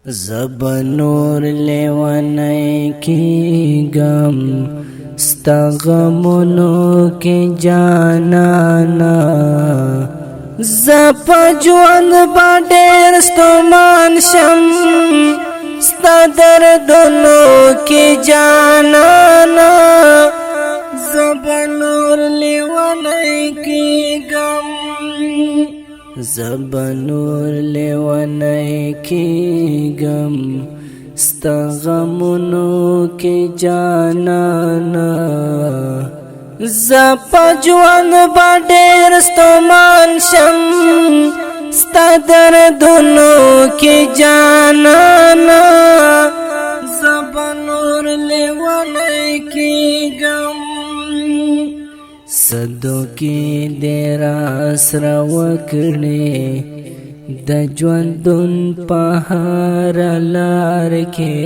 زب نور لیونی کی گم ستا غمونو کی جانانا زپ جوند با ډیر ستومان شم ستا دردونو کی جانانا زب نور لیونی کی گم زب نور لیونی کی گم ستا غمونو کی جانانا زپ جوان با ډیر ستومان شم ستا دردونو کی جانانا زب نور لیونی کی گم صدو کی دیرا سرا وکڑی د ژوندون پهار لار کې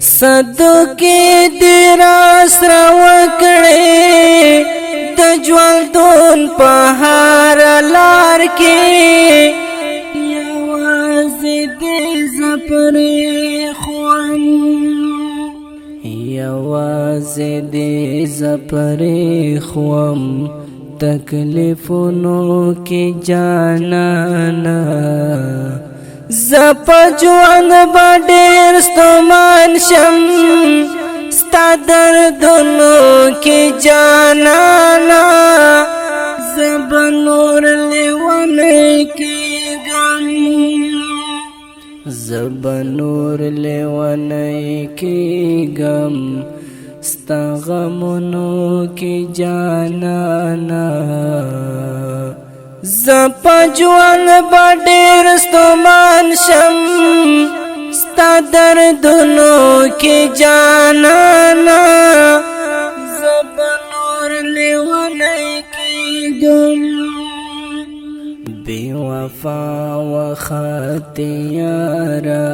صدو کی دیرا سرا وکڑی د ژوندون پهار لار کې یوازې دې زپرې خوان یوازې دې زپرې خوم تکلیفونو کی جانانا زپ جوان با ډیر ستومان شم ستا دردونو کی جانانا زب نور لیونی کی گم زب نور لیونی کی گم ستا غمونو کی جانانا زپ جوان با ډیر ستومان شم ستا دردونو کی جانانا زب نور لیونی کی گم بے وفا و خطیارا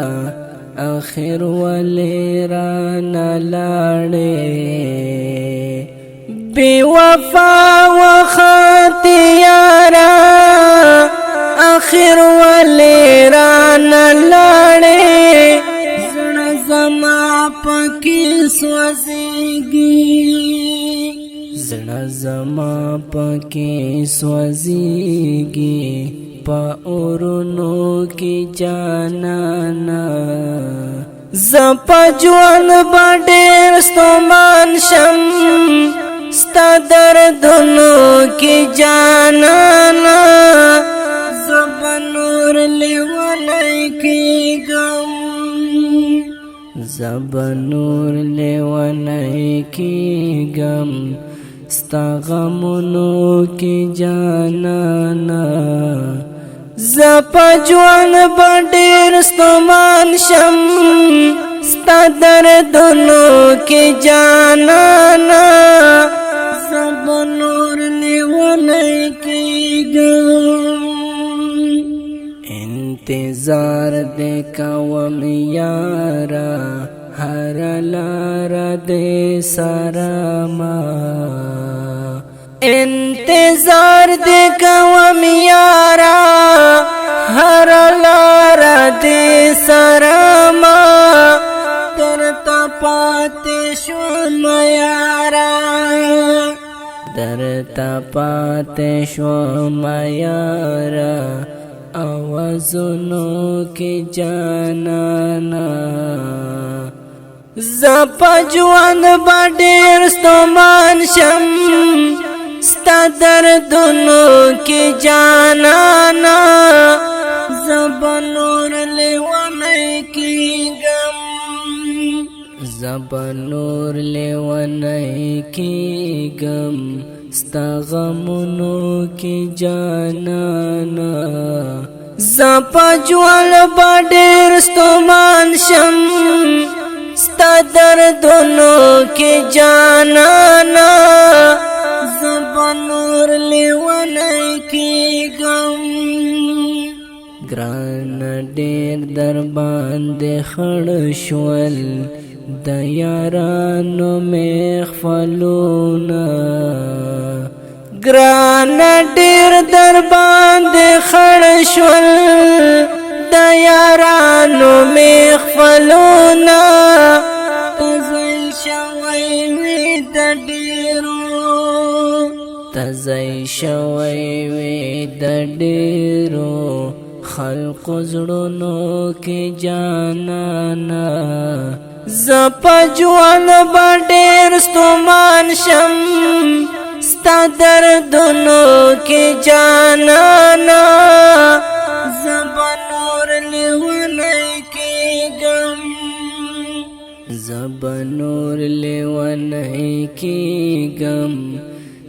آخر ولی رانا لاڑے بے وفا و خطیارا آخر ولی رانا لاڑے زڑا زما پکی سوزیگی زڑا زما پکی سوزیگی پا اورونو کی جانانا زپا جوان با ډیر ستومان شم ستا دردونو کی جانانا زب نور لیونی کی گم زب نور لیونی کی گم ستا غمونو کی جانانا زپ جوان با ډیر ستومان شم ستا دردونو کی جانانا زب نور لیونی کی گم انتظار دے کوم یارا ہر لار دے سارما انتظار دے کوم یارا ہر لار دے سارما درتا پاتے شوم یارا درتا پاتے شوم یارا آوازونو کی جانانا زپ جوان با ډیر ستومان شم ستا دردونو کی جانانا زب نور لیونی کی گم زب نور لیونی کی گم ستا غمونو کی جانانا زپ جوان با ډیر ستومان شم ستا دردونو کی جانانا زب نور لیونی کی گم گران ډیر در باندې خړ شول د یارانو مخفلونا گران ډیر در باندې خړ شول یارانو مخفلونا تزای شوی وی د ډیرو تزای شوی وی د ډیرو خلق زړونو کې جانانا زپا جوان با ډیر ستومان شم ستا دردونو کې جانانا زبا نور لیونی کېږم زبا نور لیونی کېږم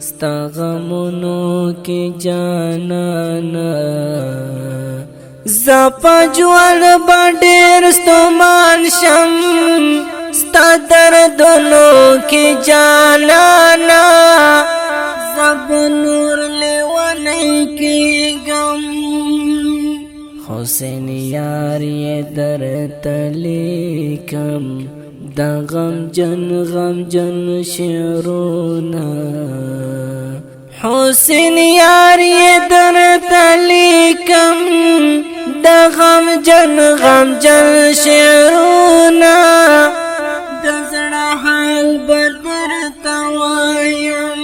ستا غمونو کې جانانا زپا جوان با ډیر ستومان شم ستا دردونو کې جانانا زبا نور لیونی کېږم حسین یار یې درته لیکم دا غم جن شعرونه حسین یار یې درته لیکم دا غم جن شعرونه د زړه حال به درته وایم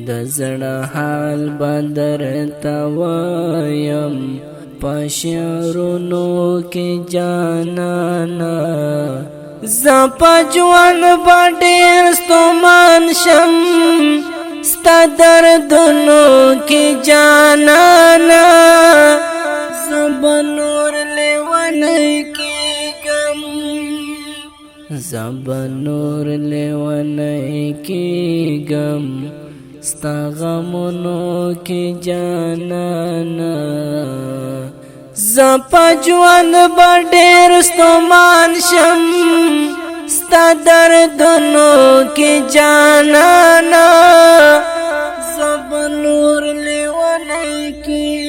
د زړه حال به درته وایم په شعرونو کې جانانا زپا جوان به ډېر ستومان شم ستا دردونو کې جانانا زبا نور لیونی کېږم زبا نور لیونی کېږم ستا غمونو کې جانانا زپا جوان به ډېر ستومان شم ستا دردونو کې جانانا زبا نور لیونی کېږم